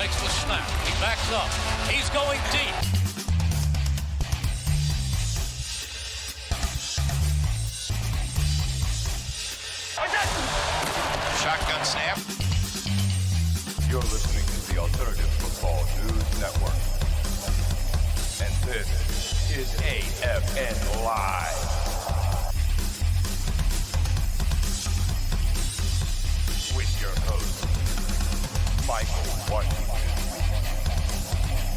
takes the snap. He backs up. He's going deep. Shotgun snap. You're listening to the Alternative Football News Network. And this is AFN Live. With your host, Michael Washington,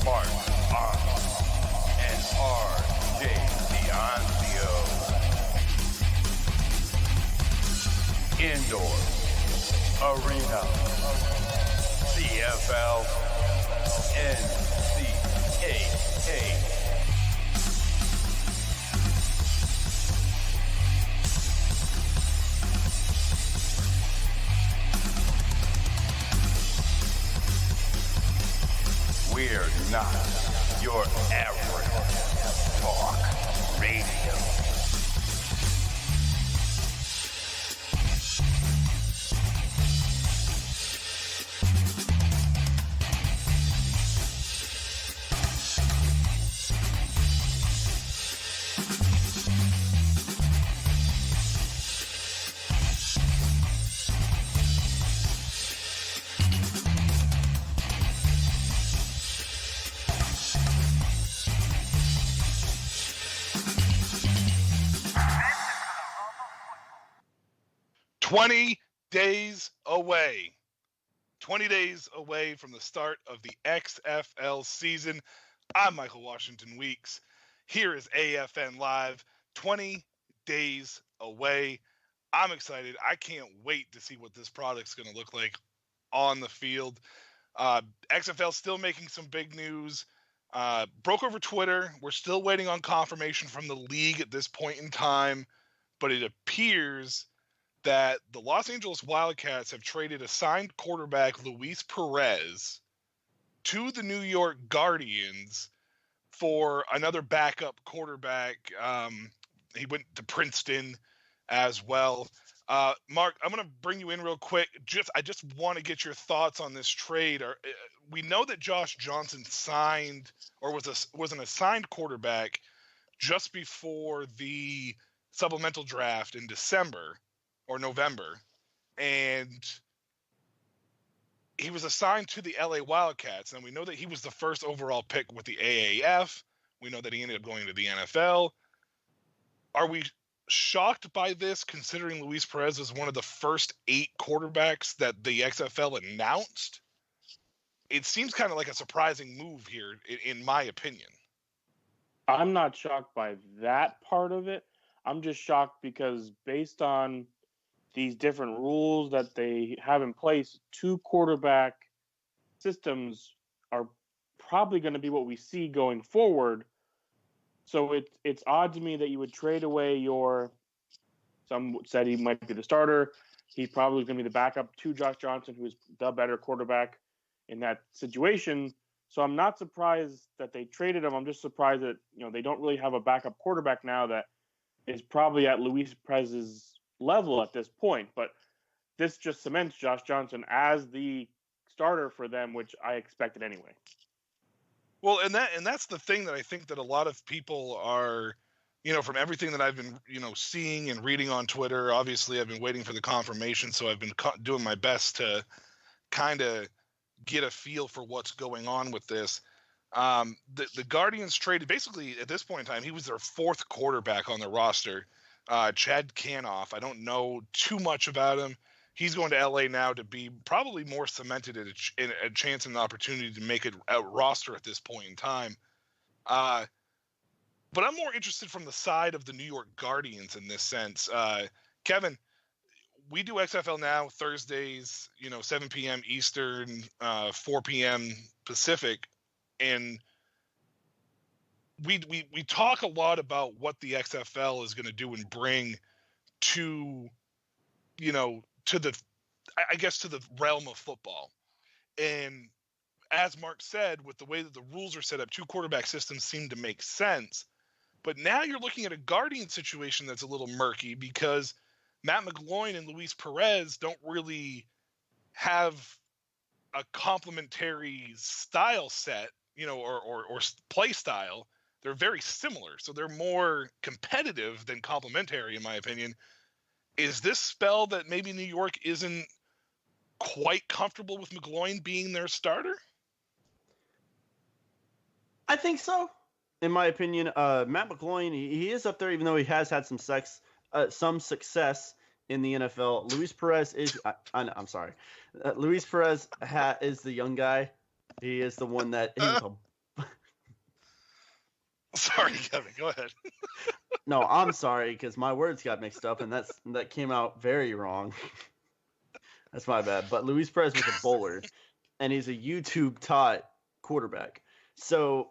Mark Arnold, and RJ D'Anzio. Indoor, arena, CFL, NCAA. We're not your average talk radio. Days away. 20 days away from the start of the XFL season. I'm Michael Washington Weeks. Here is AFN Live. 20 days away. I'm excited. I can't wait to see what this product's going to look like on the field. XFL still making some big news. Broke over Twitter. We're still waiting on confirmation from the league at this point in time, but it appears that the Los Angeles Wildcats have traded a signed quarterback, Luis Perez, to the New York Guardians for another backup quarterback. He went to Princeton as well. Mark, I'm going to bring you in real quick. I just want to get your thoughts on this trade. We know that Josh Johnson signed or was an assigned quarterback just before the supplemental draft in December or November, and he was assigned to the LA Wildcats, and we know that he was the first overall pick with the AAF. We know that he ended up going to the NFL. Are we shocked by this, considering Luis Perez is one of the first 8 quarterbacks that the XFL announced? It seems kind of like a surprising move here, in my opinion. I'm not shocked by that part of it. I'm just shocked because based on these different rules that they have in place, 2 quarterback systems are probably going to be what we see going forward. So it's odd to me that you would trade away some said he might be the starter. He's probably going to be the backup to Josh Johnson, who is the better quarterback in that situation. So I'm not surprised that they traded him. I'm just surprised that, they don't really have a backup quarterback now that is probably at Luis Perez's level at this point, but this just cements Josh Johnson as the starter for them, which I expected anyway. Well, and that's the thing that I think that a lot of people are, from everything that I've been, seeing and reading on Twitter. Obviously, I've been waiting for the confirmation, so I've been doing my best to kind of get a feel for what's going on with this. The Guardians traded, basically at this point in time, he was their 4th quarterback on the roster. Chad Canoff. I don't know too much about him. He's going to LA now to be probably more cemented at a chance and an opportunity to make a roster at this point in time. But I'm more interested from the side of the New York Guardians in this sense. Kevin, we do XFL now Thursdays, 7 p.m. Eastern, 4 p.m. Pacific, and we talk a lot about what the XFL is going to do and bring to, to the realm of football. And as Mark said, with the way that the rules are set up, 2 quarterback systems seem to make sense. But now you're looking at a Guardian situation that's a little murky because Matt McGloin and Luis Perez don't really have a complementary style set, or play style. They're very similar, so they're more competitive than complementary, in my opinion. Is this spell that maybe New York isn't quite comfortable with McGloin being their starter? I think so. In my opinion, Matt McGloin, he is up there, even though he has had some success in the NFL. Luis Perez is. I'm sorry. Luis Perez is the young guy. He is the one that. Sorry, Kevin. Go ahead. No, I'm sorry because my words got mixed up, and that came out very wrong. That's my bad. But Luis Perez was a bowler, and he's a YouTube taught quarterback. So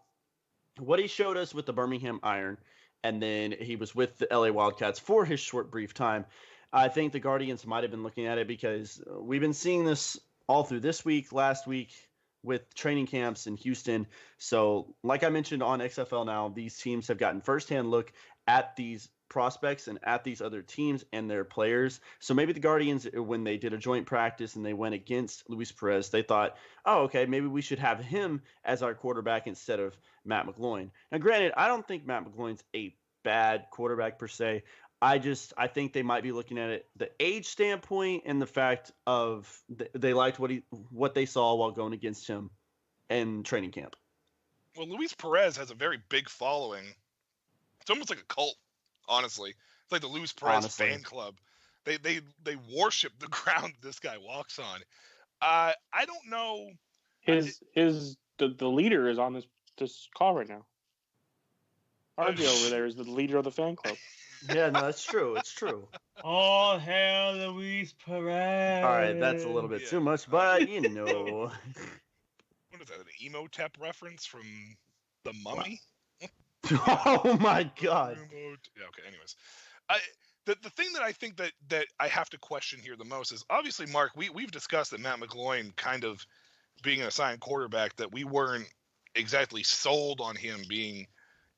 what he showed us with the Birmingham Iron, and then he was with the LA Wildcats for his short, brief time. I think the Guardians might have been looking at it because we've been seeing this all through this week, last week, with training camps in Houston. So like I mentioned on XFL Now, these teams have gotten firsthand look at these prospects and at these other teams and their players. So maybe the Guardians, when they did a joint practice and they went against Luis Perez, they thought, oh, okay, maybe we should have him as our quarterback instead of Matt McGloin. Now, granted, I don't think Matt McGloin's a bad quarterback per se. I think they might be looking at it the age standpoint and the fact of they liked what they saw while going against him in training camp. Well, Luis Perez has a very big following. It's almost like a cult, honestly. It's like the Luis Perez fan club. They worship the ground this guy walks on. I don't know. The leader is on this call right now. RJ over there is the leader of the fan club. Yeah, no, that's true. It's true. All hail Luis Perez. All right, that's a little bit too much, but you know. What is that, an Emotep reference from The Mummy? Oh my God. Yeah, okay, anyways. The thing that I think that I have to question here the most is, obviously, Mark, we've discussed that Matt McGloin kind of being an assigned quarterback, that we weren't exactly sold on him being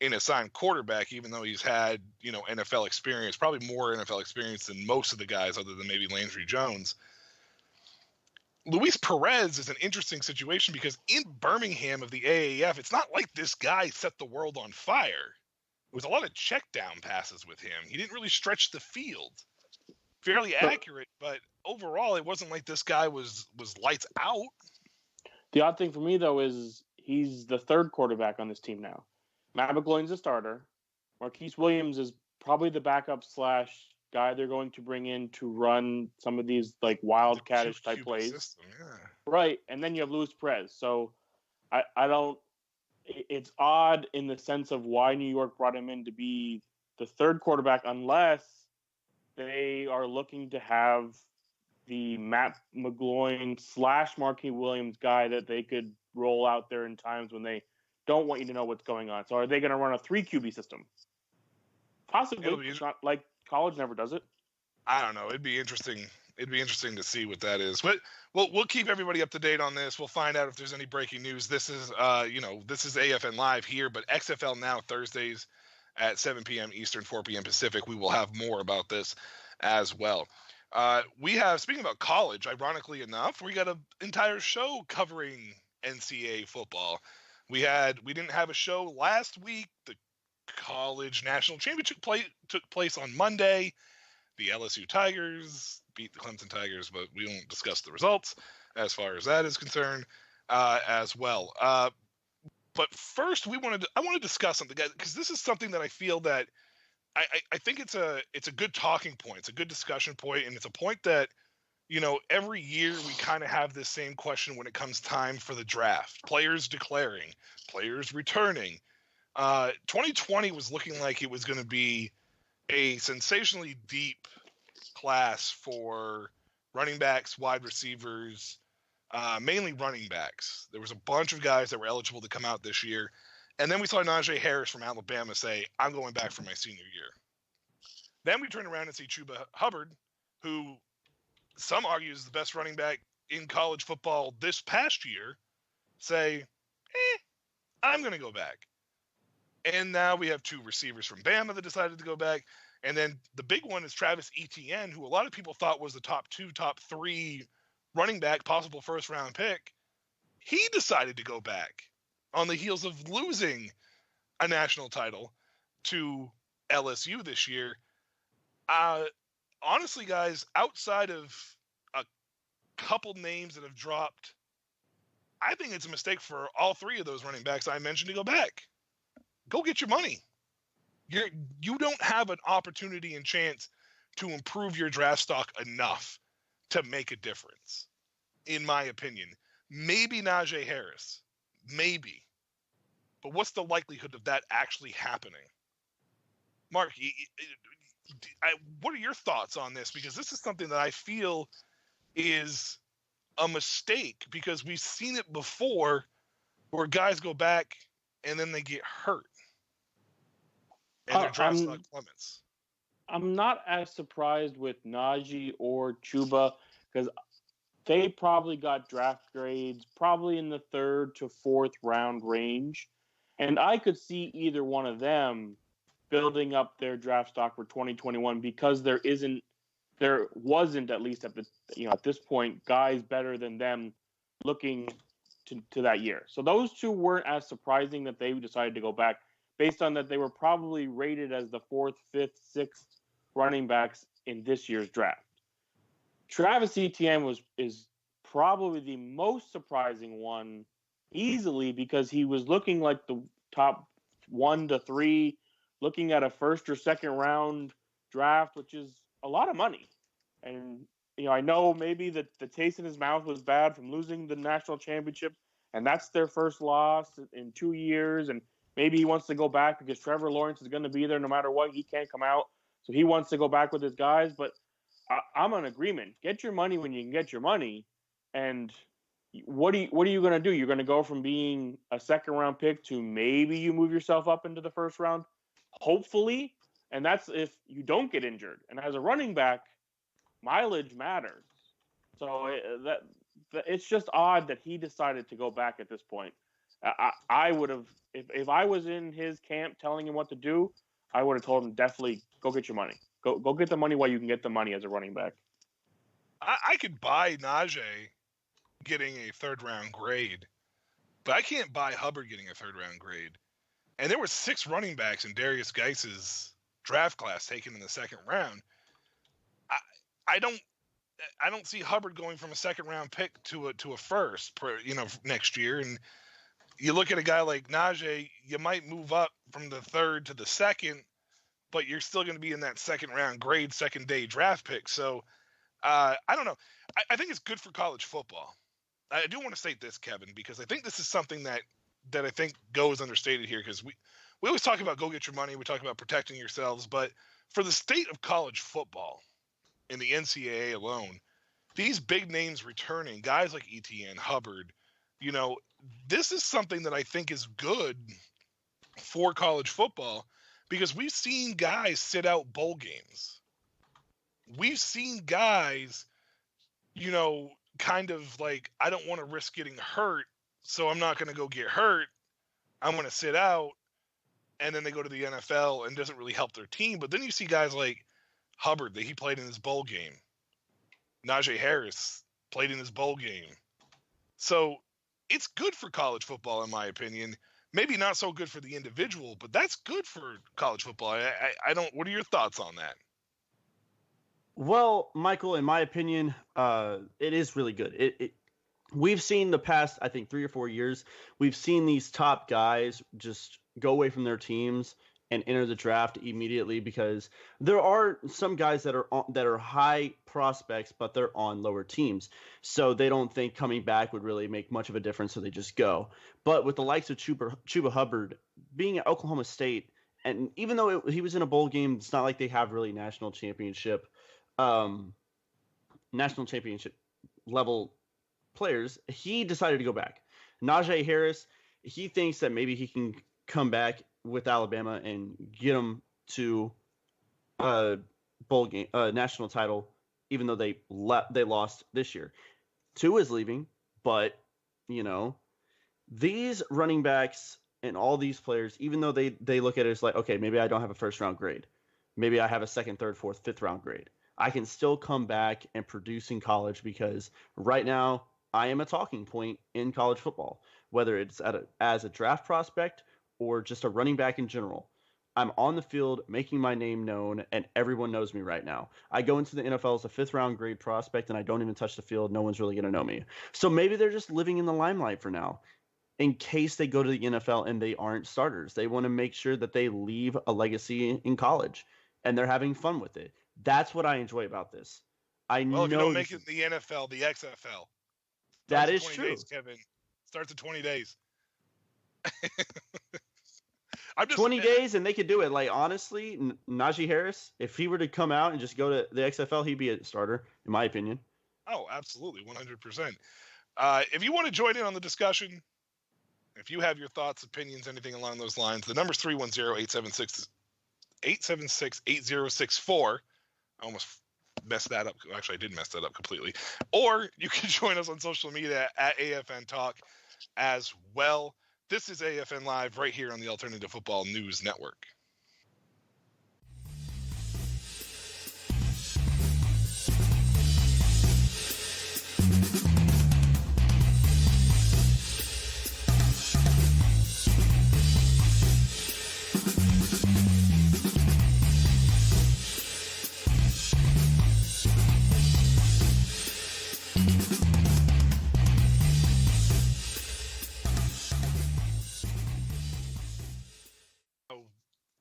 an assigned quarterback, even though he's had, NFL experience, probably more NFL experience than most of the guys other than maybe Landry Jones. Luis Perez is an interesting situation because in Birmingham of the AAF, it's not like this guy set the world on fire. It was a lot of check down passes with him. He didn't really stretch the field. Fairly accurate, but overall, it wasn't like this guy was lights out. The odd thing for me, though, is he's the third quarterback on this team now. Matt McGloin's a starter. Marquise Williams is probably the backup / guy they're going to bring in to run some of these like wildcatish type plays. System, yeah. Right. And then you have Luis Perez. So I don't – it's odd in the sense of why New York brought him in to be the third quarterback unless they are looking to have the Matt McGloin / Marquise Williams guy that they could roll out there in times when they don't want you to know what's going on. So are they going to run a 3 QB system? Possibly. It's not like college never does it. I don't know. It'd be interesting. It'd be interesting to see what that is. But we'll keep everybody up to date on this. We'll find out if there's any breaking news. This is this is AFN Live here, but XFL Now Thursdays at 7 p.m. Eastern, 4 p.m. Pacific. We will have more about this as well. We have, speaking about college, ironically enough, we got an entire show covering NCAA football. We didn't have a show last week. The College National Championship took place on Monday. The LSU Tigers beat the Clemson Tigers, but we won't discuss the results as far as that is concerned as well. But first, I want to discuss something, guys, because this is something that I feel that I think it's a good talking point. It's a good discussion point, and it's a point that, every year we kind of have this same question when it comes time for the draft. Players declaring, players returning. 2020 was looking like it was going to be a sensationally deep class for running backs, wide receivers, mainly running backs. There was a bunch of guys that were eligible to come out this year. And then we saw Najee Harris from Alabama say, I'm going back for my senior year. Then we turn around and see Chuba Hubbard, who some argue is the best running back in college football this past year, say, I'm going to go back. And now we have 2 receivers from Bama that decided to go back. And then the big one is Travis Etienne, who a lot of people thought was the top 2, top 3 running back, possible first-round pick. he decided to go back on the heels of losing a national title to LSU this year. Honestly, guys, outside of a couple names that have dropped, I think it's a mistake for all three of those running backs I mentioned to go back. Go get your money. You don't have an opportunity and chance to improve your draft stock enough to make a difference, in my opinion. Maybe Najee Harris. Maybe. But what's the likelihood of that actually happening? Mark, what are your thoughts on this? Because this is something that I feel is a mistake, because we've seen it before where guys go back and then they get hurt and their draft stock plummets. I'm not as surprised with Najee or Chuba, because they probably got draft grades probably in the 3rd to 4th round range. And I could see either one of them building up their draft stock for 2021, because there wasn't, at least at this point, guys better than them looking to that year. So those two weren't as surprising that they decided to go back, based on that they were probably rated as the 4th, 5th, 6th running backs in this year's draft. Travis Etienne is probably the most surprising one, easily, because he was looking like the top 1 to 3, looking at a 1st or 2nd round draft, which is a lot of money. And I know maybe the taste in his mouth was bad from losing the national championship, and that's their first loss in 2 years. And maybe he wants to go back because Trevor Lawrence is going to be there no matter what. He can't come out, so he wants to go back with his guys. But I'm in agreement. Get your money when you can get your money. And what are you going to do? You're going to go from being a 2nd round pick to maybe you move yourself up into the 1st round, hopefully. And that's if you don't get injured. And as a running back, mileage matters. So it's just odd that he decided to go back at this point. I would have, if I was in his camp telling him what to do, I would have told him, definitely go get your money. Go get the money while you can get the money as a running back. I could buy Najee getting a 3rd round grade, but I can't buy Hubbard getting a 3rd round grade. And there were 6 running backs in Darius Geis's draft class taken in the 2nd round. I don't see Hubbard going from a 2nd round pick to a first, next year. And you look at a guy like Najee, you might move up from the 3rd to the 2nd, but you're still going to be in that 2nd round grade, 2nd day draft pick. So I don't know. I think it's good for college football. I do want to state this, Kevin, because I think this is something that I think goes understated here, because we always talk about go get your money. We talk about protecting yourselves, but for the state of college football in the NCAA alone, these big names returning, guys like Etienne, Hubbard, this is something that I think is good for college football, because we've seen guys sit out bowl games. We've seen guys, kind of like, I don't want to risk getting hurt, so I'm not going to go get hurt. I'm going to sit out, and then they go to the NFL and doesn't really help their team. But then you see guys like Hubbard, that he played in his bowl game. Najee Harris played in his bowl game. So it's good for college football, in my opinion. Maybe not so good for the individual, but that's good for college football. I don't. What are your thoughts on that? Well, Michael, in my opinion, it is really good. We've seen the past, I think, 3 or 4 years, we've seen these top guys just go away from their teams and enter the draft immediately, because there are some guys that are high prospects, but they're on lower teams. So they don't think coming back would really make much of a difference, so they just go. But with the likes of Chuba Hubbard being at Oklahoma State, and even though he was in a bowl game, it's not like they have really national championship level players, he decided to go back. Najee Harris, he thinks that maybe he can come back with Alabama and get them to a bowl game, national title, even though they lost this year. Tua is leaving, but these running backs and all these players, even though they look at it as like, okay, maybe I don't have a 1st round grade, maybe I have a 2nd, 3rd, 4th, 5th round grade, I can still come back and produce in college, because right now I am a talking point in college football, whether it's as a draft prospect or just a running back in general. I'm on the field making my name known, and everyone knows me right now. I go into the NFL as a 5th-round grade prospect, and I don't even touch the field. No one's really going to know me. So maybe they're just living in the limelight for now. In case they go to the NFL and they aren't starters, they want to make sure that they leave a legacy in college, and they're having fun with it. That's what I enjoy about this. Well, if you don't make it in the NFL, the XFL. That is 20 true. Days, Kevin. Starts in 20 days. 20 days, and they could do it. Like, honestly, Najee Harris, if he were to come out and just go to the XFL, he'd be a starter, in my opinion. Oh, absolutely, 100%. If you want to join in on the discussion, if you have your thoughts, opinions, anything along those lines, the number's 310-876-8064. I almost messed that up. Actually, I did mess that up completely. Or you can join us on social media at AFN Talk as well. This is AFN Live right here on the Alternative Football News Network.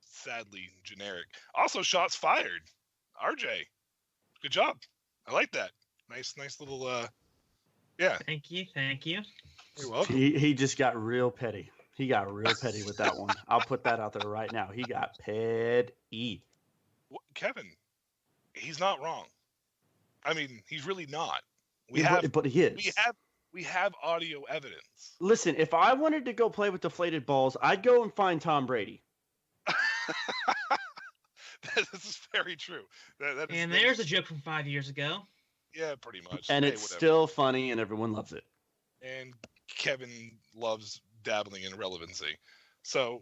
Sadly generic. Also, shots fired. RJ, good job. I like that. Nice little. Yeah. Thank you. You're welcome. He just got real petty. He got real petty with that one. I'll put that out there right now. He got petty. Kevin, he's not wrong. I mean, he's really not. But he is. We have audio evidence. Listen, if I wanted to go play with deflated balls, I'd go and find Tom Brady. This is very true. And there's a joke from 5 years ago. Yeah, pretty much. And it's still funny, and everyone loves it. And Kevin loves dabbling in relevancy. So,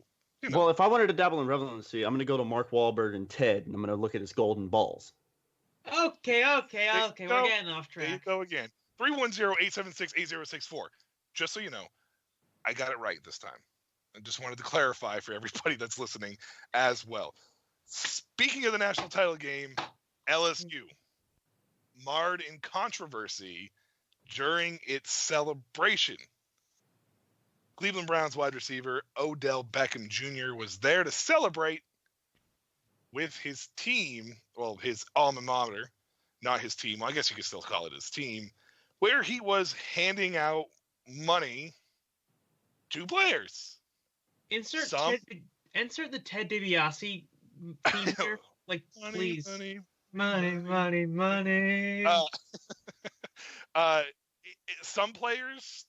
Well, if I wanted to dabble in relevancy, I'm going to go to Mark Wahlberg and Ted, and I'm going to look at his golden balls. Okay. We're getting off track. There you go again. 310-876-8064. Just so you know, I got it right this time. I just wanted to clarify for everybody that's listening as well. Speaking of the national title game, LSU marred in controversy during its celebration. Cleveland Browns wide receiver Odell Beckham Jr. was there to celebrate with his team, well, his alma mater, not his team. Well, I guess you could still call it his team, where he was handing out money to players. Insert the Ted DiBiase theme here. Like, please. Money. Some players,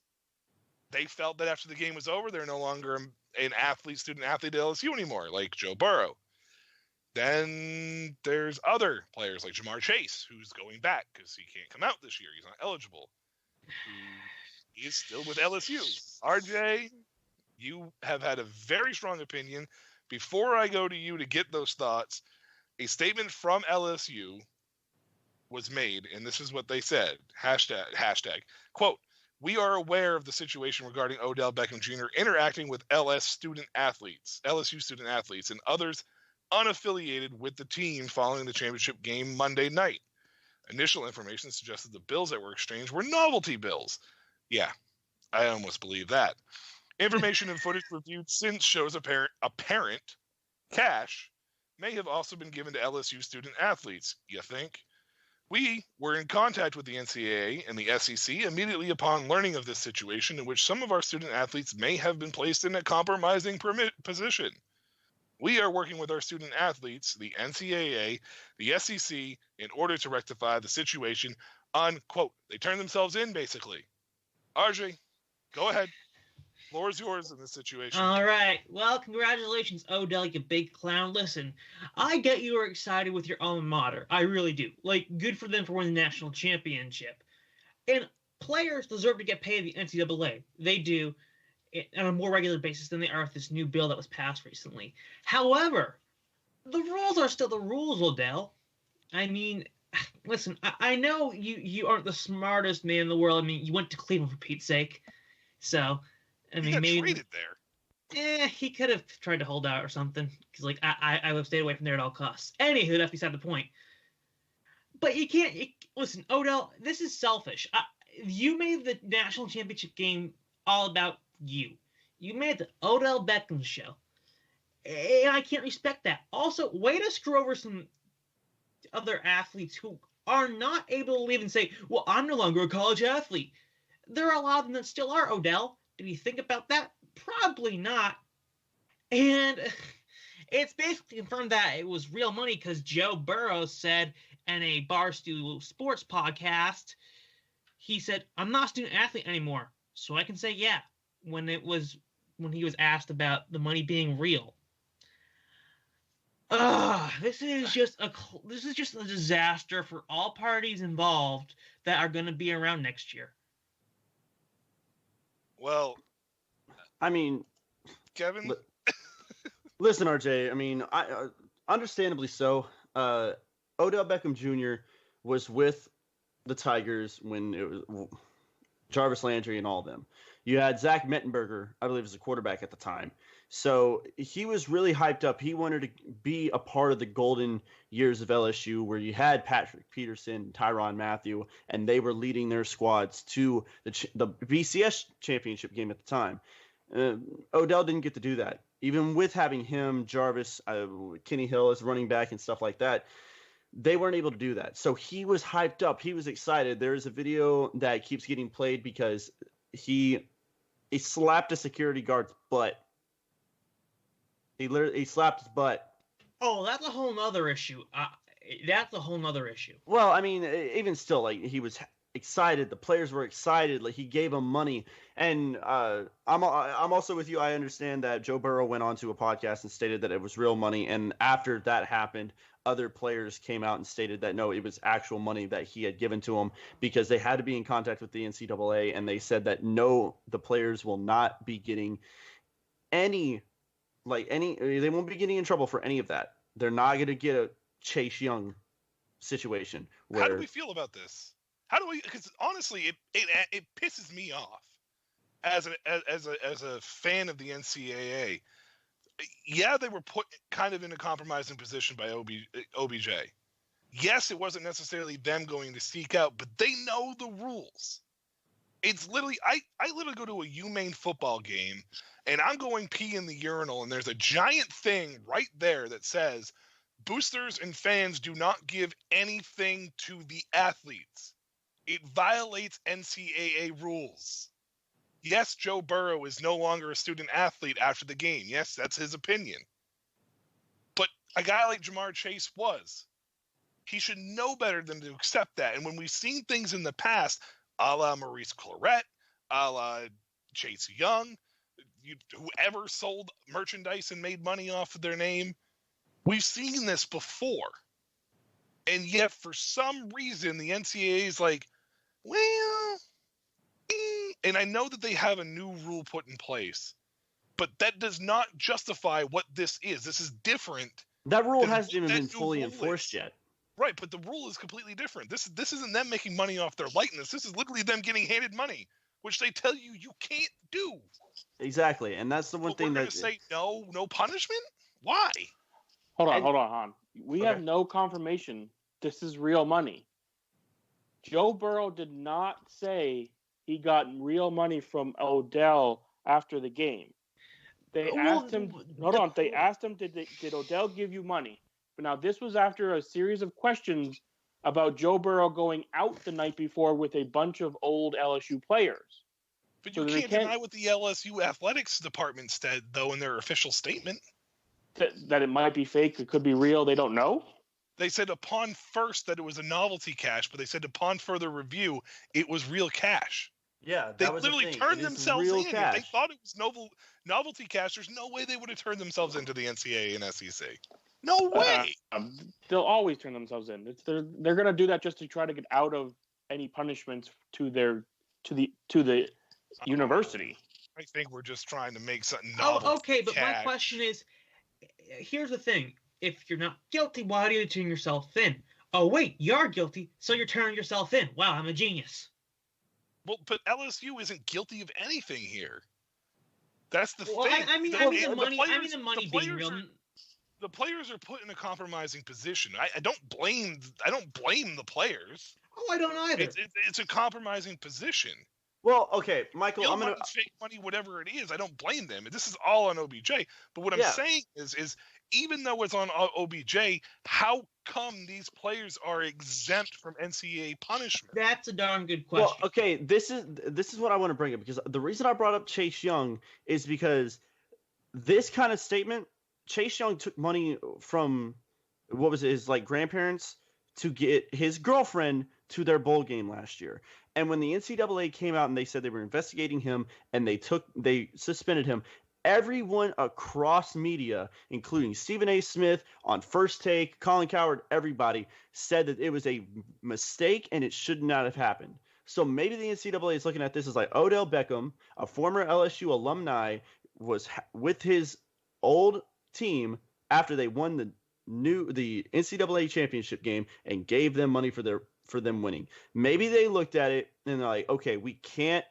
they felt that after the game was over, they're no longer an student athlete at LSU anymore, like Joe Burrow. Then there's other players like Jamar Chase, who's going back because he can't come out this year. He's not eligible. He is still with LSU. RJ, you have had a very strong opinion. Before I go to you to get those thoughts, a statement from LSU was made, and this is what they said, hashtag, quote, "We are aware of the situation regarding Odell Beckham Jr. interacting with LSU student athletes, and others unaffiliated with the team following the championship game Monday night. Initial information suggested the bills that were exchanged were novelty bills." Yeah, I almost believe that. Information and footage reviewed since shows apparent cash may have also been given to LSU student athletes, you think? We were in contact with the NCAA and the SEC immediately upon learning of this situation in which some of our student athletes may have been placed in a compromising position. We are working with our student athletes, the NCAA, the SEC, in order to rectify the situation, unquote. They turned themselves in, basically. RJ, go ahead. Floor is yours in this situation. All right. Well, congratulations, Odell, you big clown. Listen, I get you were excited with your alma mater. I really do. Like, good for them for winning the national championship. And players deserve to get paid the NCAA. They do, on a more regular basis than they are with this new bill that was passed recently. However, the rules are still the rules, Odell. I mean, listen, I know you aren't the smartest man in the world. I mean, you went to Cleveland for Pete's sake. So, I He mean, got maybe traded there. he could have tried to hold out or something. Because, like, I would have stayed away from there at all costs. Anywho, that's beside the point. But you can't listen, Odell. This is selfish. You made the national championship game all about you. You made the Odell Beckham show, and I can't respect that. Also, way to screw over some other athletes who are not able to leave and say, "Well, I'm no longer a college athlete." There are a lot of them that still are. Odell, did you think about that? Probably not. And it's basically confirmed that it was real money because Joe Burrow said in a Barstool Sports podcast, he said, "I'm not a student athlete anymore, so I can say yeah," when he was asked about the money being real. This is just a disaster for all parties involved that are going to be around next year. Well, I mean, Kevin, listen, RJ. I mean, understandably so. Odell Beckham Jr. was with the Tigers when it was Jarvis Landry and all of them. You had Zach Mettenberger, I believe, as a quarterback at the time. So he was really hyped up. He wanted to be a part of the golden years of LSU where you had Patrick Peterson, Tyrann Mathieu, and they were leading their squads to the BCS championship game at the time. Odell didn't get to do that. Even with having him, Jarvis, Kenny Hill as running back and stuff like that, they weren't able to do that. So he was hyped up. He was excited. There is a video that keeps getting played because he slapped a security guard's butt. He slapped his butt. Oh, that's a whole nother issue. That's a whole nother issue. Well, I mean, even still, like, he was excited. The players were excited. Like, he gave them money. And I'm also with you. I understand that Joe Burrow went on to a podcast and stated that it was real money. And after that happened, other players came out and stated that, no, it was actual money that he had given to them because they had to be in contact with the NCAA. And they said that, no, the players will not be getting they won't be getting in trouble for any of that. They're not going to get a Chase Young situation. Where, how do we feel about this? Because honestly, it pisses me off as a fan of the NCAA. Yeah, they were put kind of in a compromising position by OBJ. Yes, it wasn't necessarily them going to seek out, but they know the rules. It's literally, I literally go to a UMaine football game, and I'm going pee in the urinal, and there's a giant thing right there that says, boosters and fans do not give anything to the athletes. It violates NCAA rules. Yes, Joe Burrow is no longer a student athlete after the game. Yes, that's his opinion. But a guy like Jamar Chase was. He should know better than to accept that. And when we've seen things in the past, a la Maurice Clarett, a la Chase Young, whoever sold merchandise and made money off of their name, we've seen this before. And yet, for some reason, the NCAA is like, well, and I know that they have a new rule put in place, but that does not justify what this is. This is different. That rule hasn't even been fully enforced yet. Right, but the rule is completely different. This isn't them making money off their likeness. This is literally them getting handed money, which they tell you can't do. Exactly, and that's the one thing that say no punishment. Why? Hold on, Han. We have no confirmation this is real money. Joe Burrow did not say he got real money from Odell after the game. They asked him. Hold on. They asked him, did Odell give you money? But now this was after a series of questions about Joe Burrow going out the night before with a bunch of old LSU players. But you can't deny what the LSU athletics department said, though, in their official statement. That it might be fake, it could be real, they don't know? They said upon first that it was a novelty cash, but they said upon further review, it was real cash. Yeah, they literally turned themselves in. If they thought it was novelty cash, there's no way they would have turned themselves into the NCAA and SEC. No way. They'll always turn themselves in. They're going to do that just to try to get out of any punishments to the university. I think we're just trying to make something novel. Oh, okay, but my question is, here's the thing. If you're not guilty, why do you turn yourself in? Oh, wait, you're guilty, so you're turning yourself in. Wow, I'm a genius. Well, but LSU isn't guilty of anything here. That's the Well, thing. I mean the money being real. The players are put in a compromising position. I don't blame the players. Oh, I don't either. It's a compromising position. Well, okay, Michael, I'm gonna fake money, whatever it is. I don't blame them. This is all on OBJ. But what I'm saying is even though it's on OBJ, how come these players are exempt from NCAA punishment? That's a darn good question. Well, okay, this is what I want to bring up, because the reason I brought up Chase Young is because this kind of statement, Chase Young took money from his grandparents to get his girlfriend to their bowl game last year. And when the NCAA came out and they said they were investigating him and they suspended him, everyone across media, including Stephen A. Smith on First Take, Colin Cowherd, everybody said that it was a mistake and it should not have happened. So maybe the NCAA is looking at this as like Odell Beckham, a former LSU alumni, was with his old team after they won the NCAA championship game and gave them money for them winning. Maybe they looked at it and they're like, okay, we can't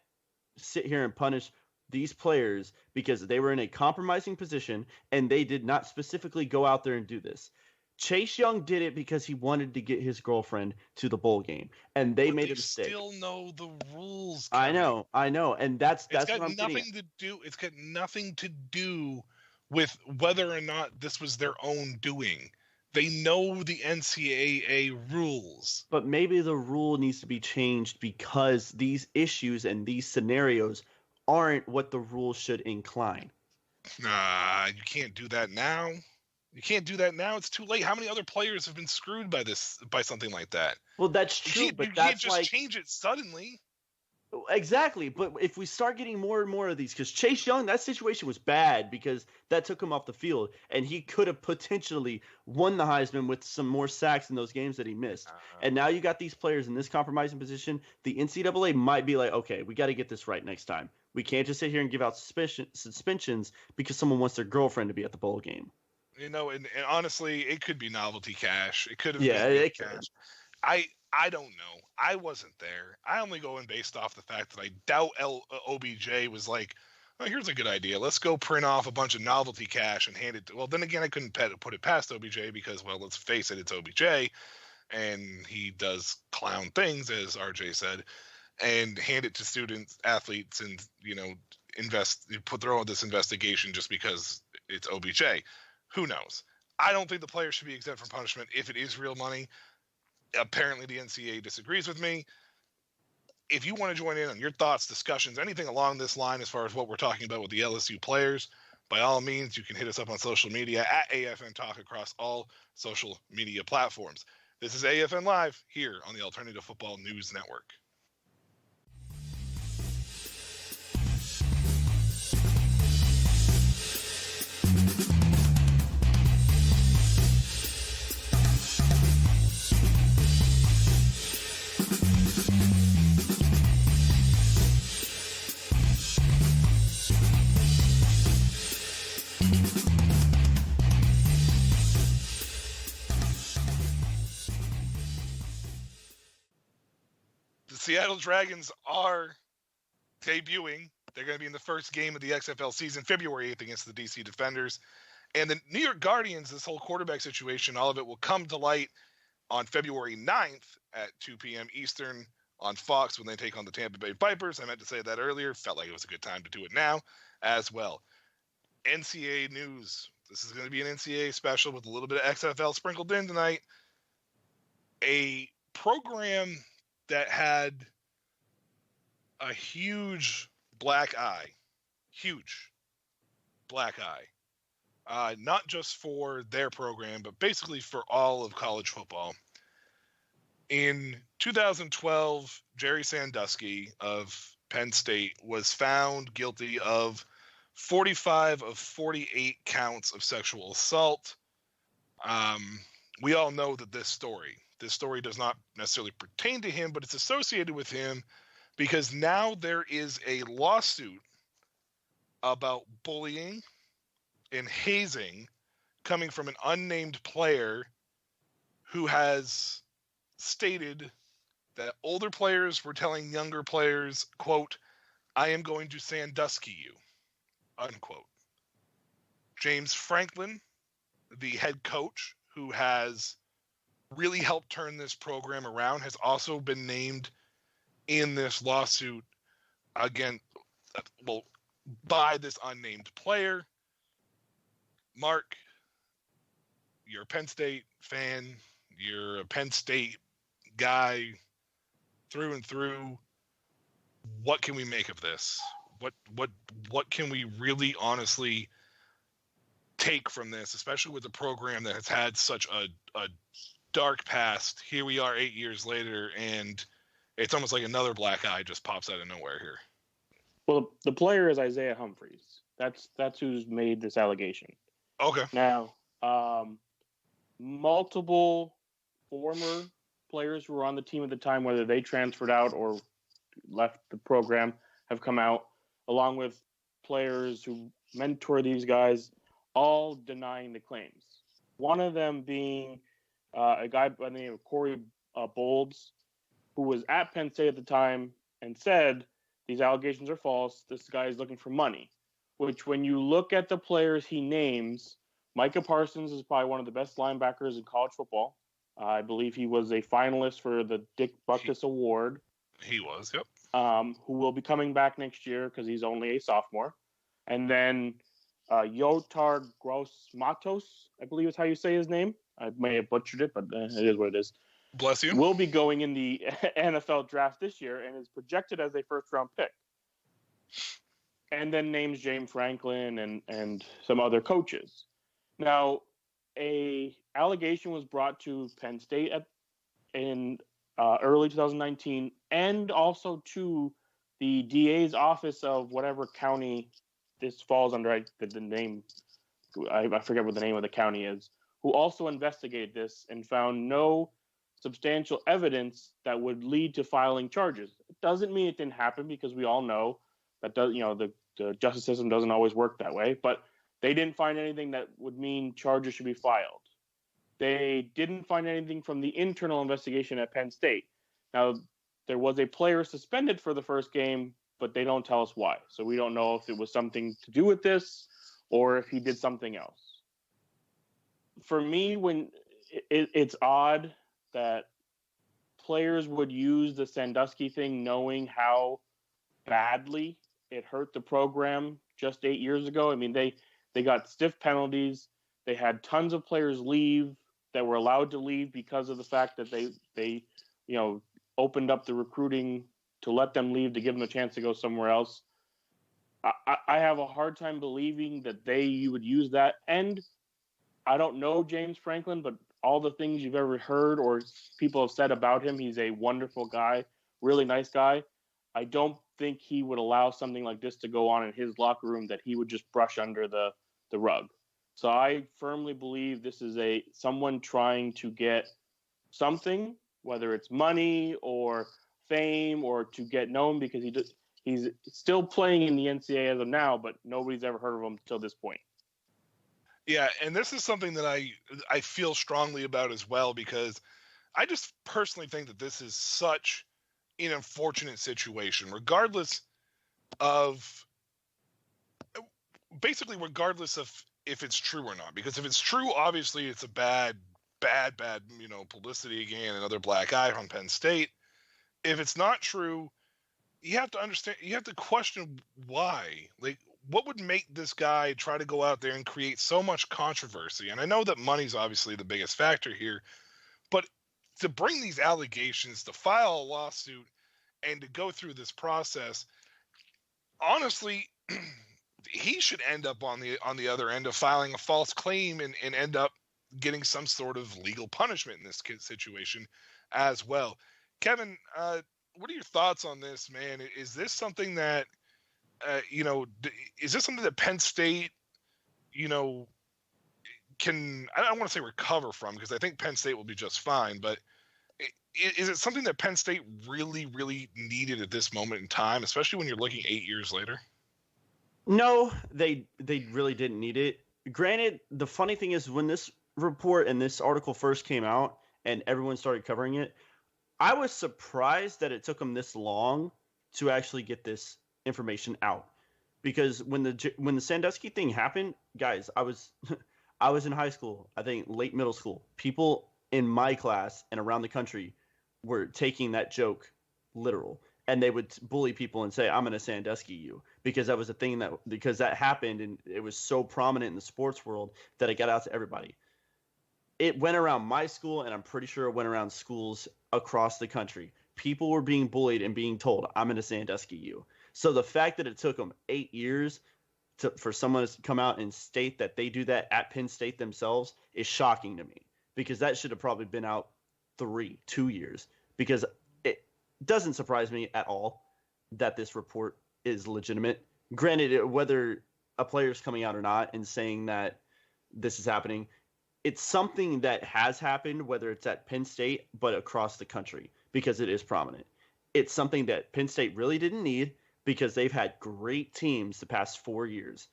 sit here and punish these players because they were in a compromising position and they did not specifically go out there and do this. Chase Young did it because he wanted to get his girlfriend to the bowl game, and they made a mistake. Still know the rules. I know, and that's what I'm nothing to do. It's got nothing to do with whether or not this was their own doing. They know the NCAA rules. But maybe the rule needs to be changed because these issues and these scenarios aren't what the rules should incline. Nah, you can't do that now. It's too late. How many other players have been screwed by something like that? Well, that's true, you can't just change it suddenly. Exactly, but if we start getting more and more of these, because Chase Young, that situation was bad because that took him off the field, and he could have potentially won the Heisman with some more sacks in those games that he missed. And now you got these players in this compromising position. The NCAA might be like, okay, we got to get this right next time. We can't just sit here and give out suspensions because someone wants their girlfriend to be at the bowl game. And honestly, it could be novelty cash. It could have been cash. I don't know. I wasn't there. I only go in based off the fact that I doubt OBJ was like, oh, here's a good idea. Let's go print off a bunch of novelty cash and hand it to... Well, then again, I couldn't put it past OBJ because, well, let's face it, it's OBJ. And he does clown things, as RJ said, and hand it to students, athletes, and, put their own this investigation just because it's OBJ. Who knows? I don't think the players should be exempt from punishment if it is real money. Apparently the NCAA disagrees with me. If you want to join in on your thoughts, discussions, anything along this line as far as what we're talking about with the LSU players, by all means, you can hit us up on social media at AFN Talk across all social media platforms. This is AFN Live here on the Alternative Football News Network. Seattle Dragons are debuting. They're going to be in the first game of the XFL season, February 8th against the DC Defenders. And the New York Guardians, this whole quarterback situation, all of it will come to light on February 9th at 2 p.m. Eastern on Fox when they take on the Tampa Bay Vipers. I meant to say that earlier. Felt like it was a good time to do it now as well. NCAA news. This is going to be an NCAA special with a little bit of XFL sprinkled in tonight. A program that had a huge black eye, not just for their program, but basically for all of college football. In 2012, Jerry Sandusky of Penn State was found guilty of 45 of 48 counts of sexual assault. We all know that this story does not necessarily pertain to him, but it's associated with him because now there is a lawsuit about bullying and hazing coming from an unnamed player who has stated that older players were telling younger players, quote, "I am going to Sandusky you," unquote. James Franklin, the head coach who has really helped turn this program around, has also been named in this lawsuit again, well, by this unnamed player. Mark, you're a Penn State fan. You're a Penn State guy through and through. What can we make of this? What can we really honestly take from this, especially with a program that has had such a dark past? Here we are 8 years later, and it's almost like another black eye just pops out of nowhere here. Well, the player is Isaiah Humphries. That's who's made this allegation. Okay. Now, multiple former players who were on the team at the time, whether they transferred out or left the program, have come out, along with players who mentor these guys, all denying the claims. One of them being a guy by the name of Corey Bolds, who was at Penn State at the time and said, these allegations are false. This guy is looking for money, which when you look at the players he names, Micah Parsons is probably one of the best linebackers in college football. I believe he was a finalist for the Dick Butkus Award. He was, yep. Who will be coming back next year because he's only a sophomore. And then Yotar Gross-Matos, I believe is how you say his name. I may have butchered it, but it is what it is. Bless you. Will be going in the NFL draft this year and is projected as a first-round pick. And then names James Franklin and some other coaches. Now, a allegation was brought to Penn State in early 2019, and also to the DA's office of whatever county this falls under. The name, I forget what the name of the county is, who also investigated this and found no substantial evidence that would lead to filing charges. It doesn't mean it didn't happen, because we all know that the justice system doesn't always work that way, but they didn't find anything that would mean charges should be filed. They didn't find anything from the internal investigation at Penn State. Now, there was a player suspended for the first game, but they don't tell us why. So we don't know if it was something to do with this or if he did something else. For me, when it's odd that players would use the Sandusky thing knowing how badly it hurt the program just 8 years ago. I mean, they got stiff penalties. They had tons of players leave that were allowed to leave because of the fact that they opened up the recruiting to let them leave, to give them a chance to go somewhere else. I have a hard time believing that you would use that. And I don't know James Franklin, but all the things you've ever heard or people have said about him, he's a wonderful guy, really nice guy. I don't think he would allow something like this to go on in his locker room that he would just brush under the rug. So I firmly believe this is someone trying to get something, whether it's money or fame or to get known, because he's still playing in the NCAA as of now, but nobody's ever heard of him until this point. Yeah, and this is something that I feel strongly about as well, because I just personally think that this is such an unfortunate situation, regardless of if it's true or not. Because if it's true, obviously it's a bad, publicity again, another black eye from Penn State. If it's not true, you have to understand, you have to question why. Like, what would make this guy try to go out there and create so much controversy? And I know that money's obviously the biggest factor here, but to bring these allegations, to file a lawsuit, and to go through this process, honestly, he should end up on the other end of filing a false claim and end up getting some sort of legal punishment in this situation as well. Kevin, what are your thoughts on this, man? Is this something that, is this something that Penn State, can, I don't want to say recover from, because I think Penn State will be just fine, but is it something that Penn State really, really needed at this moment in time, especially when you're looking 8 years later? No, they really didn't need it. Granted, the funny thing is, when this report and this article first came out and everyone started covering it, I was surprised that it took them this long to actually get this information out, because when the Sandusky thing happened, guys, I was I was in high school, I think late middle school. People in my class and around the country were taking that joke literal, and they would bully people and say, "I'm going to Sandusky you," because that was a thing because that happened and it was so prominent in the sports world that it got out to everybody. It went around my school, and I'm pretty sure it went around schools across the country. People were being bullied and being told, "I'm going to Sandusky you." So the fact that it took them 8 years for someone to come out and state that they do that at Penn State themselves is shocking to me, because that should have probably been out 2 years, because it doesn't surprise me at all that this report is legitimate. Granted, whether a player's coming out or not and saying that this is happening, it's something that has happened, whether it's at Penn State, but across the country, because it is prominent. It's something that Penn State really didn't need, because they've had great teams the past 4 years.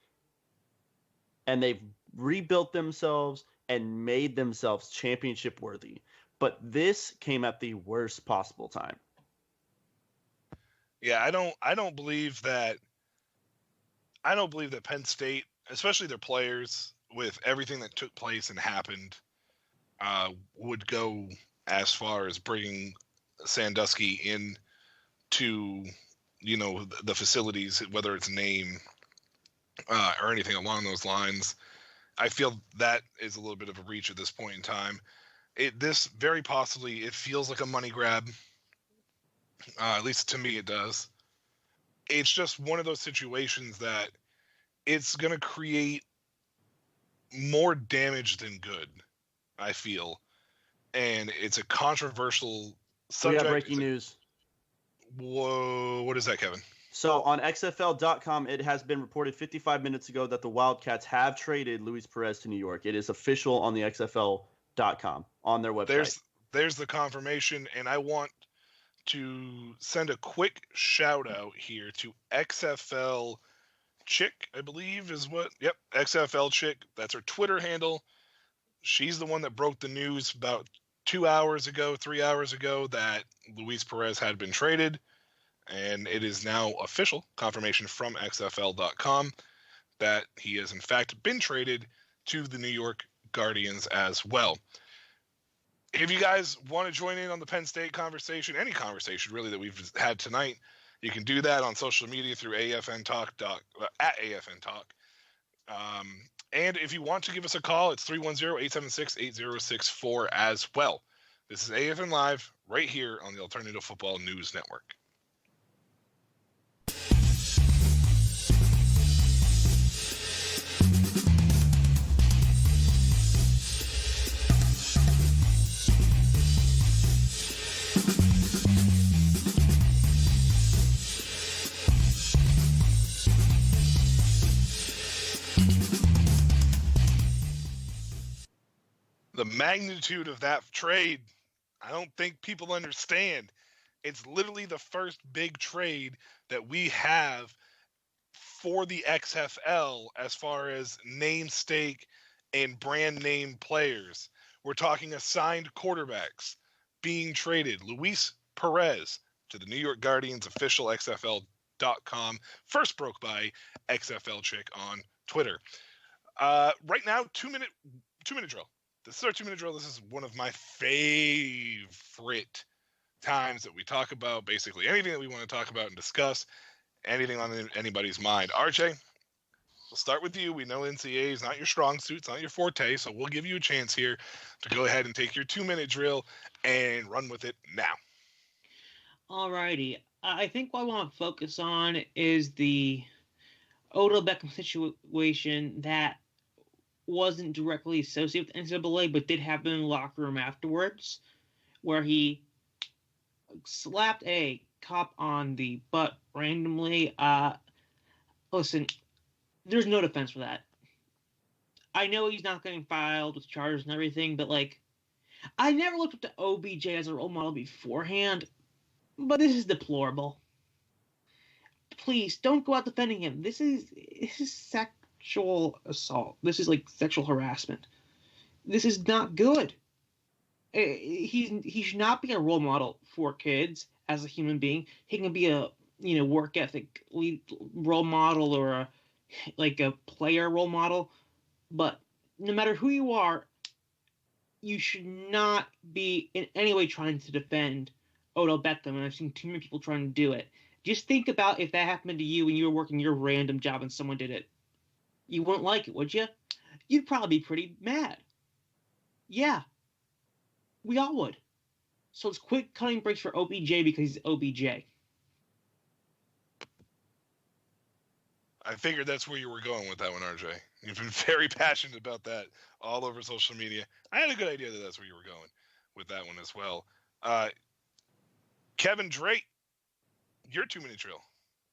And they've rebuilt themselves and made themselves championship worthy. But this came at the worst possible time. Yeah, I don't believe that Penn State, especially their players, with everything that took place and happened, would go as far as bringing Sandusky in to, the facilities, whether it's name or anything along those lines. I feel that is a little bit of a reach at this point in time. This very possibly, it feels like a money grab. At least to me it does. It's just one of those situations that it's going to create more damage than good, I feel. And it's a controversial subject. We got breaking news. Whoa, what is that, Kevin? So on XFL.com, it has been reported 55 minutes ago that the Wildcats have traded Luis Perez to New York. It is official on the XFL.com, on their website. There's the confirmation, and I want to send a quick shout out here to XFL Chick, I believe is what. Yep, XFL Chick. That's her Twitter handle. She's the one that broke the news about 3 hours ago, that Luis Perez had been traded, and it is now official confirmation from XFL.com that he has in fact been traded to the New York Guardians as well. If you guys want to join in on the Penn State conversation, any conversation really that we've had tonight, you can do that on social media through AFN Talk, at AFN Talk. And if you want to give us a call, it's 310-876-8064 as well. This is AFN Live right here on the Alternative Football News Network. The magnitude of that trade, I don't think people understand. It's literally the first big trade that we have for the XFL as far as name stake and brand name players. We're talking assigned quarterbacks being traded. Luis Perez to the New York Guardians, official XFL.com. First broke by XFL Chick on Twitter. Right now, two-minute drill. This is our 2-minute drill. This is one of my favorite times that we talk about basically anything that we want to talk about and discuss, anything on anybody's mind. RJ, we'll start with you. We know NCAA is not your strong suit, it's not your forte, so we'll give you a chance here to go ahead and take your 2-minute drill and run with it now. Alrighty. I think what I want to focus on is the Odell Beckham situation that wasn't directly associated with NCAA, but did happen in the locker room afterwards, where he slapped a cop on the butt randomly. Listen, there's no defense for that. I know he's not getting filed with charges and everything, but, I never looked up to OBJ as a role model beforehand, but this is deplorable. Please, don't go out defending him. This is sexual assault. This is sexual harassment. This is not good. he should not be a role model for kids as a human being. He can be a work ethic role model or a player role model, but no matter who you are, you should not be in any way trying to defend Odell Beckham, and I've seen too many people trying to do it. Just think about if that happened to you when you were working your random job and someone did it. You wouldn't like it, would you? You'd probably be pretty mad. Yeah, we all would. So let's quit cutting breaks for OBJ because he's OBJ. I figured that's where you were going with that one, RJ. You've been very passionate about that all over social media. I had a good idea that that's where you were going with that one as well. Kevin Drake, your 2-minute drill.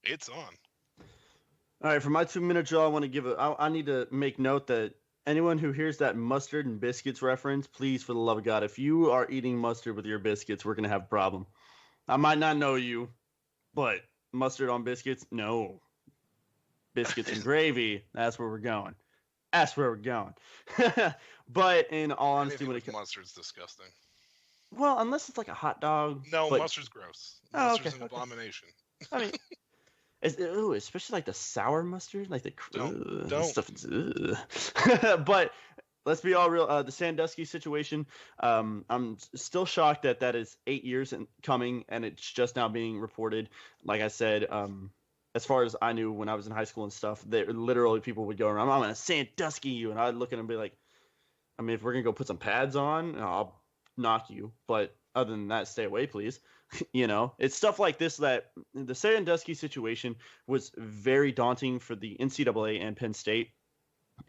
It's on. All right, for my 2-minute drill, I want to give I need to make note that anyone who hears that mustard and biscuits reference, please, for the love of God, if you are eating mustard with your biscuits, we're going to have a problem. I might not know you, but mustard on biscuits? No. Biscuits and gravy, that's where we're going. That's where we're going. But in all honesty, when mustard's disgusting. Well, unless it's like a hot dog. No, mustard's gross. Mustard's an okay. abomination. I mean, especially like the sour mustard, like the don't. stuff. But let's be all real. The Sandusky situation. I'm still shocked that is 8 years coming, and it's just now being reported. Like I said, as far as I knew when I was in high school and stuff, literally people would go around, I'm going to Sandusky you. And I'd look at them and be like, I mean, if we're going to go put some pads on, I'll knock you. But other than that, stay away, please. It's stuff like this that the Sandusky situation was very daunting for the NCAA and Penn State,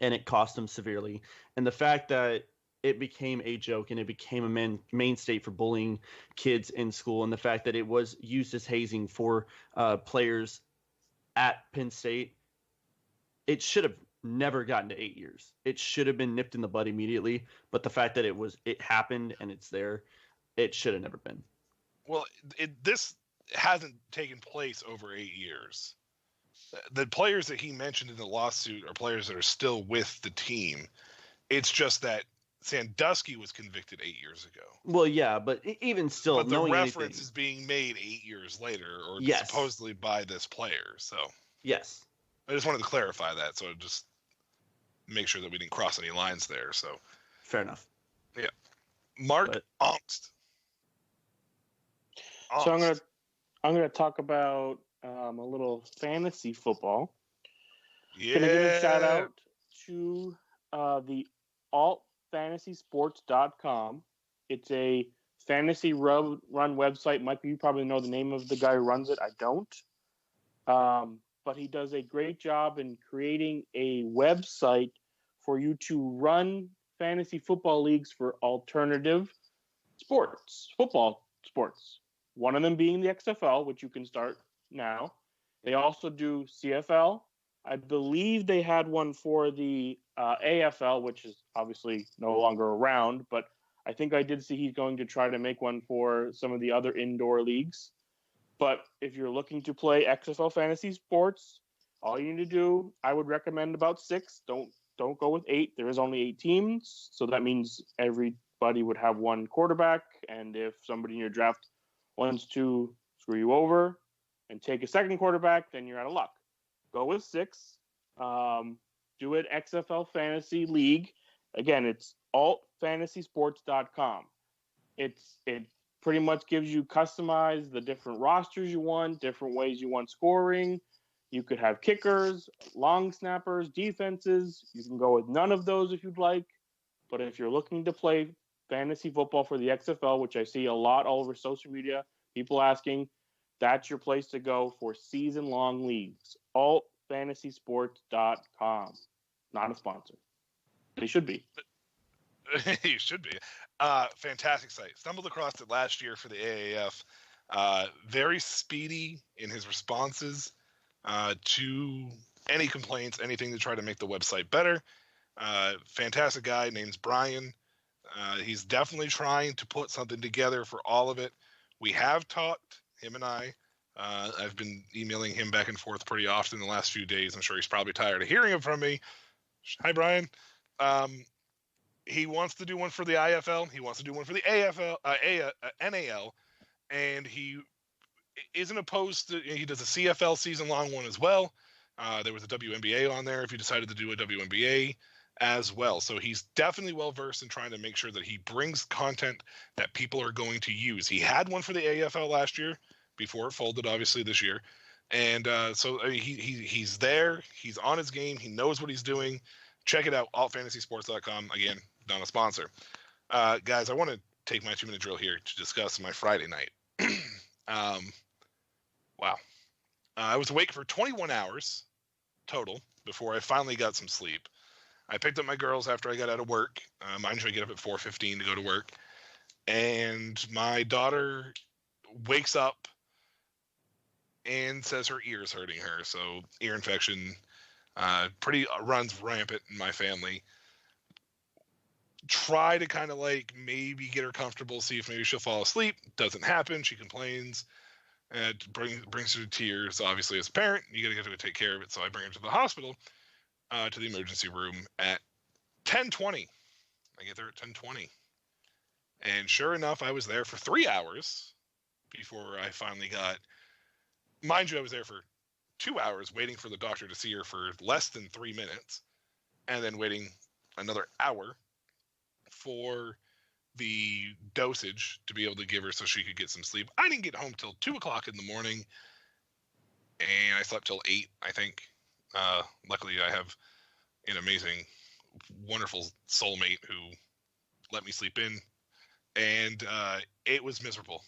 and it cost them severely. And the fact that it became a joke and it became a mainstay for bullying kids in school, and the fact that it was used as hazing for players at Penn State, it should have never gotten to 8 years. It should have been nipped in the bud immediately. But the fact that it happened and it's there, it should have never been. Well, this hasn't taken place over 8 years. The players that he mentioned in the lawsuit are players that are still with the team. It's just that Sandusky was convicted 8 years ago. Well, yeah, but even still, but the knowing reference is being made 8 years later, or supposedly by this player. So yes, I just wanted to clarify that, so just make sure that we didn't cross any lines there. So fair enough. Yeah, Mark Angst. So I'm gonna talk about a little fantasy football. Yeah. Gonna give a shout out to the altfantasysports.com. It's a fantasy run website. Mike, you probably know the name of the guy who runs it. I don't. But he does a great job in creating a website for you to run fantasy football leagues for alternative football sports. One of them being the XFL, which you can start now. They also do CFL. I believe they had one for the AFL, which is obviously no longer around, but I think I did see he's going to try to make one for some of the other indoor leagues. But if you're looking to play XFL fantasy sports, all you need to do, I would recommend about 6. Don't go with 8. There is only 8 teams, so that means everybody would have one quarterback, and if somebody in your draft wants to screw you over and take a second quarterback, then you're out of luck. Go with 6. Do it XFL Fantasy League. Again, it's altfantasysports.com. It pretty much gives you customize the different rosters you want, different ways you want scoring. You could have kickers, long snappers, defenses. You can go with none of those if you'd like. But if you're looking to play fantasy football for the XFL, which I see a lot all over social media, people asking, that's your place to go for season-long leagues. altfantasysports.com. Not a sponsor. They should be. You should be. Fantastic site. Stumbled across it last year for the AAF. Very speedy in his responses to any complaints, anything to try to make the website better. Fantastic guy. Name's Brian. He's definitely trying to put something together for all of it. We have talked, him and I. I've been emailing him back and forth pretty often the last few days. I'm sure he's probably tired of hearing from me. Hi, Brian. he wants to do one for the IFL. He wants to do one for the NAL, and he isn't opposed to. He does a CFL season-long one as well. There was a WNBA on there if you decided to do a WNBA as well. So he's definitely well-versed in trying to make sure that he brings content that people are going to use. He had one for the AFL last year before it folded, obviously, this year. And so he's there. He's on his game. He knows what he's doing. Check it out, altfantasysports.com. Again, not a sponsor. Guys, I want to take my 2-minute drill here to discuss my Friday night. Wow. I was awake for 21 hours total before I finally got some sleep. I picked up my girls after I got out of work. Mind you, I get up at 4:15 to go to work. And my daughter wakes up and says her ear is hurting her. So ear infection runs rampant in my family. Try to kind of like maybe get her comfortable, see if maybe she'll fall asleep. Doesn't happen. She complains. It brings her to tears. Obviously, as a parent, you got to go take care of it. So I bring her to the hospital, to the emergency room at 10:20. I get there at 10:20. And sure enough, I was there for 3 hours before I finally got... Mind you, I was there for 2 hours waiting for the doctor to see her for less than 3 minutes. And then waiting another hour for the dosage to be able to give her so she could get some sleep. I didn't get home till 2 o'clock in the morning, and I slept till 8, I think. Luckily, I have an amazing, wonderful soulmate who let me sleep in, and it was miserable.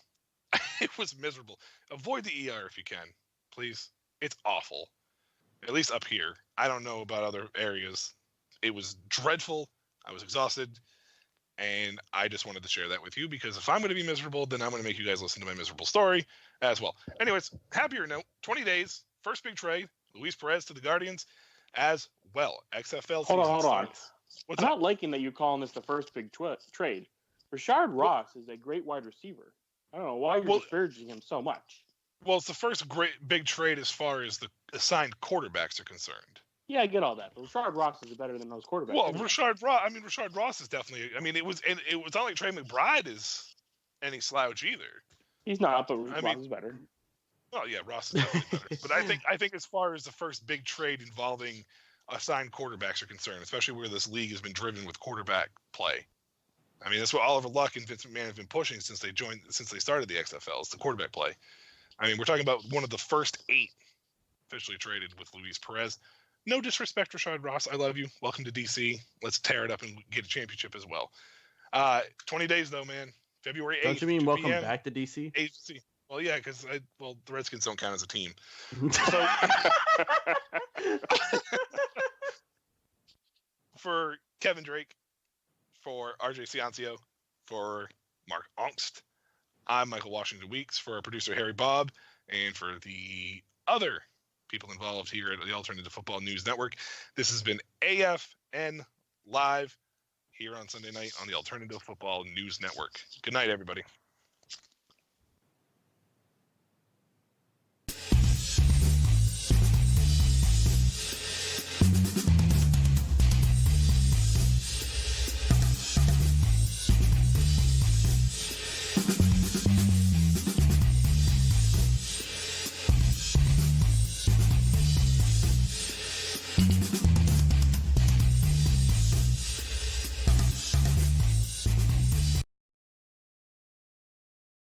It was miserable. Avoid the ER if you can, please. It's awful. At least up here. I don't know about other areas. It was dreadful. I was exhausted. And I just wanted to share that with you because if I'm going to be miserable, then I'm going to make you guys listen to my miserable story as well. Anyways, happier note, 20 days, first big trade, Luis Perez to the Guardians as well. XFL season Hold on. What's I'm up? not liking that you're calling this the first big trade. Rashard Ross is a great wide receiver. I don't know why you're disparaging him so much. Well, it's the first great big trade as far as the assigned quarterbacks are concerned. Yeah, I get all that, but Rashard Ross is better than those quarterbacks. Well, Rashard Ross is definitely. I mean, it was not like Trey McBride is any slouch either. He's not, but Ross is better. Well, yeah, Ross is definitely better. But I think as far as the first big trade involving assigned quarterbacks are concerned, especially where this league has been driven with quarterback play. I mean, that's what Oliver Luck and Vince McMahon have been pushing since they started the XFL. It's the quarterback play. I mean, we're talking about one of the first 8 officially traded with Luis Perez. No disrespect, Rashard Ross. I love you. Welcome to DC. Let's tear it up and get a championship as well. 20 days, though, man. February 8th. Don't you mean welcome back to DC? AC. Well, yeah, because the Redskins don't count as a team. So, for Kevin Drake, for RJ Ciancio, for Mark Ongst, I'm Michael Washington Weeks, for our producer Harry Bob, and for the other people involved here at the Alternative Football News Network. This has been AFN Live here on Sunday night on the Alternative Football News Network. Good night, everybody.